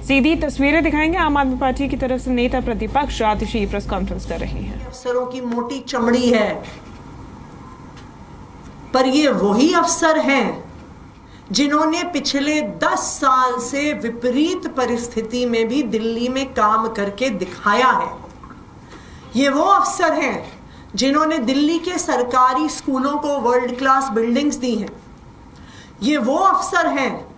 सीधी तस्वीरें दिखाएंगे। आम आदमी पार्टी की तरफ से नेता प्रतिपक्ष आतिशी प्रेस कॉन्फ्रेंस कर रही हैं। अफसरों की मोटी चमड़ी है, पर ये वही अफसर हैं जिन्होंने पिछले 10 साल से विपरीत परिस्थिति में भी दिल्ली में काम करके दिखाया है। ये वो अफसर हैं जिन्होंने दिल्ली के सरकारी स्कूलों को वर्ल्ड क्लास बिल्डिंग्स दी हैं। ये वो अफसर हैं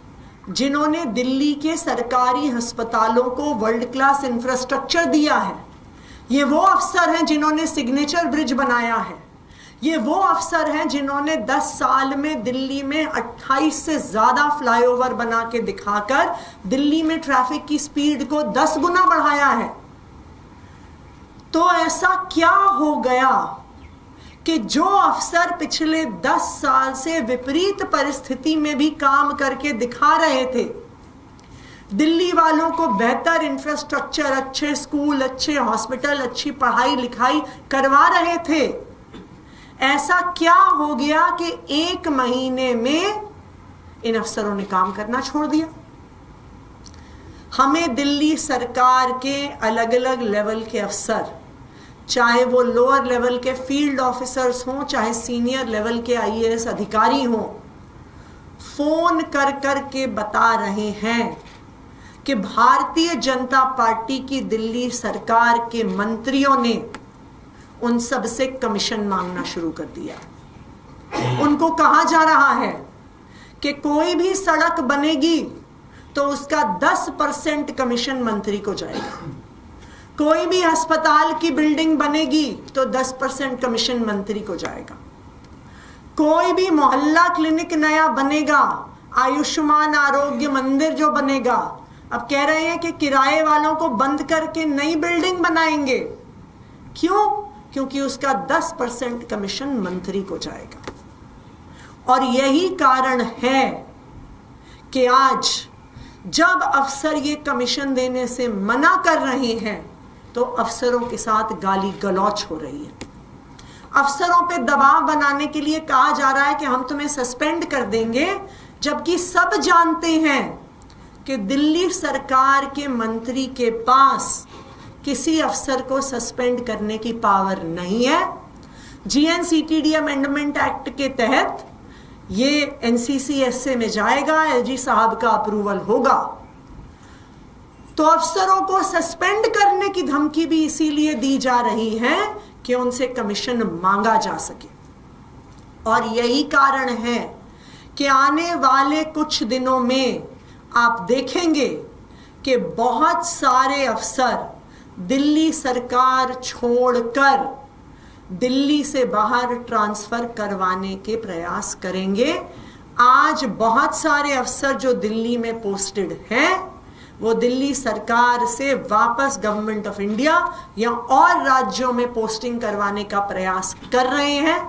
जिन्होंने दिल्ली के सरकारी अस्पतालों को वर्ल्ड क्लास इंफ्रास्ट्रक्चर दिया है। ये वो अफसर हैं जिन्होंने सिग्नेचर ब्रिज बनाया है। ये वो अफसर हैं जिन्होंने 10 साल में दिल्ली में 28 से ज़्यादा फ्लाईओवर बना के दिखाकर दिल्ली में ट्रैफिक की स्पीड को 10 गुना बढ़ाया है। तो ऐसा क्या हो गया कि जो अफसर पिछले 10 साल से विपरीत परिस्थिति में भी काम करके दिखा रहे थे, दिल्ली वालों को बेहतर इंफ्रास्ट्रक्चर, अच्छे स्कूल, अच्छे हॉस्पिटल, अच्छी पढ़ाई लिखाई करवा रहे थे, ऐसा क्या हो गया कि 1 महीने में इन अफसरों ने काम करना छोड़ दिया? हमें दिल्ली सरकार के अलग अलग लेवल के अफसर, चाहे वो लोअर लेवल के फील्ड ऑफिसर्स हों, चाहे सीनियर लेवल के आईएएस अधिकारी हों, फोन कर कर के बता रहे हैं कि भारतीय जनता पार्टी की दिल्ली सरकार के मंत्रियों ने उन सब से कमीशन मांगना शुरू कर दिया। उनको कहा जा रहा है कि कोई भी सड़क बनेगी तो उसका 10% कमीशन मंत्री को जाएगा। कोई भी अस्पताल की बिल्डिंग बनेगी तो 10% कमीशन मंत्री को जाएगा। कोई भी मोहल्ला क्लिनिक नया बनेगा, आयुष्मान आरोग्य मंदिर जो बनेगा, अब कह रहे हैं कि किराए वालों को बंद करके नई बिल्डिंग बनाएंगे। क्यों? क्योंकि उसका 10% कमीशन मंत्री को जाएगा। और यही कारण है कि आज जब अफसर ये कमीशन देने से मना कर रहे हैं तो अफसरों के साथ गाली गलौच हो रही है। अफसरों पे दबाव बनाने के लिए कहा जा रहा है कि हम तुम्हें सस्पेंड कर देंगे, जबकि सब जानते हैं कि दिल्ली सरकार के मंत्री के पास किसी अफसर को सस्पेंड करने की पावर नहीं है। जीएनसीटीडी अमेंडमेंट एक्ट के तहत ये एनसीसीएसए में जाएगा, एलजी साहब का अप्रूवल होगा। तो अफसरों को सस्पेंड करने की धमकी भी इसीलिए दी जा रही है कि उनसे कमीशन मांगा जा सके। और यही कारण है कि आने वाले कुछ दिनों में आप देखेंगे कि बहुत सारे अफसर दिल्ली सरकार छोड़कर दिल्ली से बाहर ट्रांसफर करवाने के प्रयास करेंगे। आज बहुत सारे अफसर जो दिल्ली में पोस्टेड हैं वो दिल्ली सरकार से वापस गवर्नमेंट ऑफ इंडिया या और राज्यों में पोस्टिंग करवाने का प्रयास कर रहे हैं,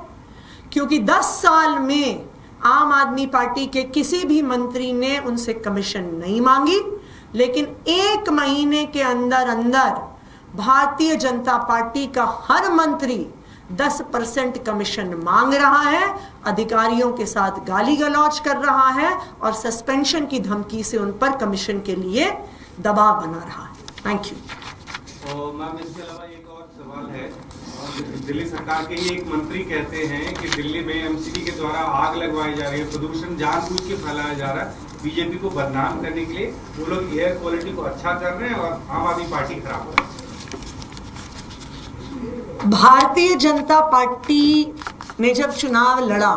क्योंकि 10 साल में आम आदमी पार्टी के किसी भी मंत्री ने उनसे कमीशन नहीं मांगी, लेकिन 1 महीने के अंदर अंदर भारतीय जनता पार्टी का हर मंत्री 10% कमीशन मांग रहा है, अधिकारियों के साथ गाली गलौज कर रहा है और सस्पेंशन की धमकी से उन पर कमीशन के लिए दबाव बना रहा है। Thank you. मैम, इसके अलावा एक और सवाल है। दिल्ली सरकार के ही एक मंत्री कहते हैं कि दिल्ली में एमसीडी के द्वारा आग लगवाई जा रही है, प्रदूषण जानबूझ के फैलाया जा रहा है बीजेपी को बदनाम करने के लिए। वो लोग एयर क्वालिटी को अच्छा कर रहे हैं और आम आदमी पार्टी खराब हो रही है। भारतीय जनता पार्टी ने जब चुनाव लड़ा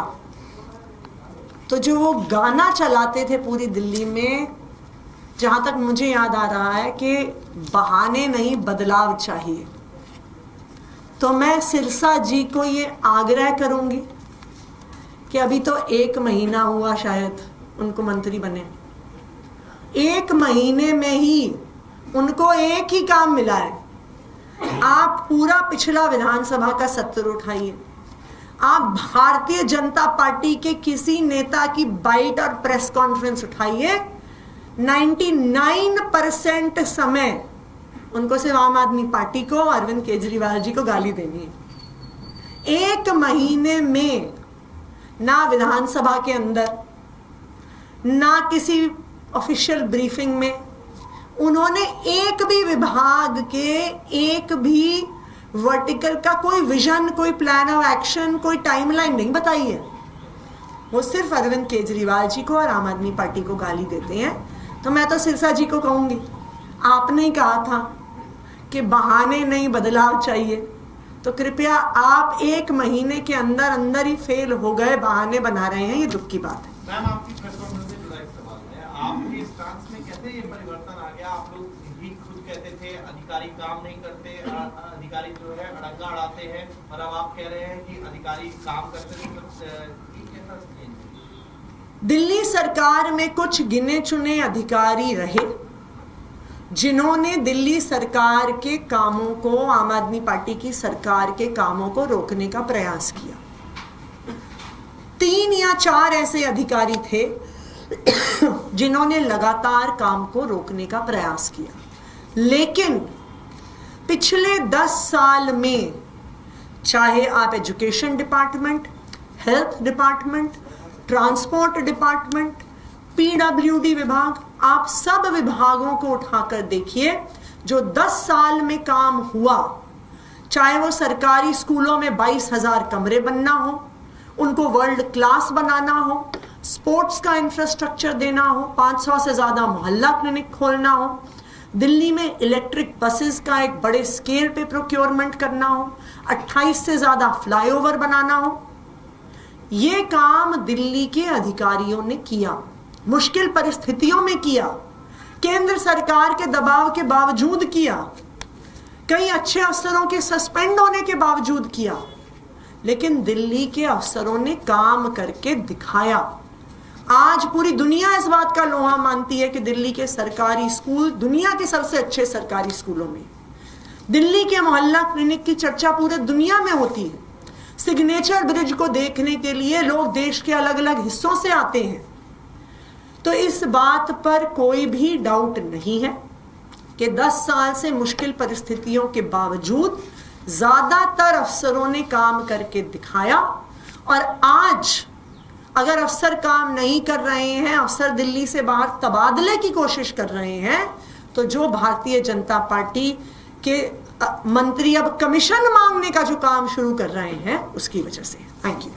तो जो वो गाना चलाते थे पूरी दिल्ली में, जहां तक मुझे याद आ रहा है कि बहाने नहीं बदलाव चाहिए, तो मैं सिरसा जी को ये आग्रह करूंगी कि अभी तो 1 महीना हुआ शायद उनको मंत्री बने, 1 महीने में ही उनको एक ही काम मिला है। आप पूरा पिछला विधानसभा का सत्र उठाइए, आप भारतीय जनता पार्टी के किसी नेता की बाइट और प्रेस कॉन्फ्रेंस उठाइए, 99% समय उनको सिर्फ आम आदमी पार्टी को, अरविंद केजरीवाल जी को गाली देनी है। 1 महीने में ना विधानसभा के अंदर, ना किसी ऑफिशियल ब्रीफिंग में उन्होंने एक भी विभाग के एक भी वर्टिकल का कोई विजन, कोई प्लान ऑफ एक्शन, कोई टाइमलाइन नहीं बताई है। वो सिर्फ अरविंद केजरीवाल जी को और आम आदमी पार्टी को गाली देते हैं। तो मैं तो सिरसा जी को कहूंगी, आपने ही कहा था कि बहाने नहीं बदलाव चाहिए, तो कृपया आप 1 महीने के अंदर अंदर ही फेल हो गए, बहाने बना रहे हैं, ये दुख की बात है। मैम, आपकी प्रेस कॉन्फ्रेंस से जुड़ा एक सवाल है। आपके स्टांस में कैसे ये परिवर्तन आ गया? आप लोग भी खुद कहते थे अधिकारी काम नहीं करते, अधिकारी जो है अड़ंगा अड़ाते हैं, और अब आप कह रहे हैं कि अधिकारी काम करते थे। दिल्ली सरकार में कुछ गिने चुने अधिकारी रहे जिन्होंने दिल्ली सरकार के कामों को, आम आदमी पार्टी की सरकार के कामों को रोकने का प्रयास किया। 3 या 4 ऐसे अधिकारी थे जिन्होंने लगातार काम को रोकने का प्रयास किया। लेकिन पिछले 10 साल में चाहे आप education department, health department, transport department, PWD विभाग, आप सब विभागों को उठाकर देखिए जो 10 साल में काम हुआ। चाहे वो सरकारी स्कूलों में 22,000 कमरे बनना हो, उनको वर्ल्ड क्लास बनाना हो, स्पोर्ट्स का इंफ्रास्ट्रक्चर देना हो, 500 से ज़्यादा मोहल्ला क्लिनिक खोलना हो, दिल्ली में इलेक्ट्रिक बसेस का एक बड़े स्केल पे प्रोक्योरमेंट करना हो, 28 से ज़्यादा फ्लाईओवर बनाना हो, ये काम दिल्ली के अधिकारियों ने किया। मुश्किल परिस्थितियों में किया, केंद्र सरकार के दबाव के बावजूद किया, कई अच्छे अफसरों के सस्पेंड होने के बावजूद किया। लेकिन दिल्ली के अफसरों ने काम करके दिखाया। आज पूरी दुनिया इस बात का लोहा मानती है कि दिल्ली के सरकारी स्कूल दुनिया के सबसे अच्छे सरकारी स्कूलों में। दिल्ली के मोहल्ला क्लिनिक की चर्चा पूरे दुनिया में होती है। सिग्नेचर ब्रिज को देखने के लिए लोग देश के अलग अलग हिस्सों से आते हैं। तो इस बात पर कोई भी डाउट नहीं है कि 10 साल से मुश्किल परिस्थितियों के बावजूद ज्यादातर अफसरों ने काम करके दिखाया। और आज अगर अफसर काम नहीं कर रहे हैं, अफसर दिल्ली से बाहर तबादले की कोशिश कर रहे हैं, तो जो भारतीय जनता पार्टी के मंत्री अब कमीशन मांगने का जो काम शुरू कर रहे हैं उसकी वजह से। Thank you.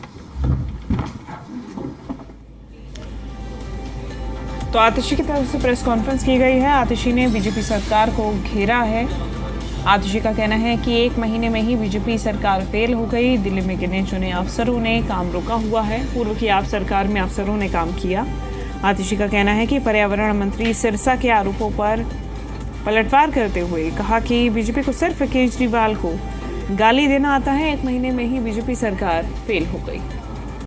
तो आतिशी की तरफ से प्रेस कॉन्फ्रेंस की गई है। आतिशी ने बीजेपी सरकार को घेरा है। आतिशी का कहना है कि 1 महीने में ही बीजेपी सरकार फेल हो गई। दिल्ली में गिने चुने अफसरों ने काम रोका हुआ है। पूर्व की आप सरकार में अफसरों ने काम किया। आतिशी का कहना है कि पर्यावरण मंत्री सिरसा के आरोपों पर पलटवार करते हुए कहा कि बीजेपी को सिर्फ केजरीवाल को गाली देना आता है। 1 महीने में ही बीजेपी सरकार फेल हो गई।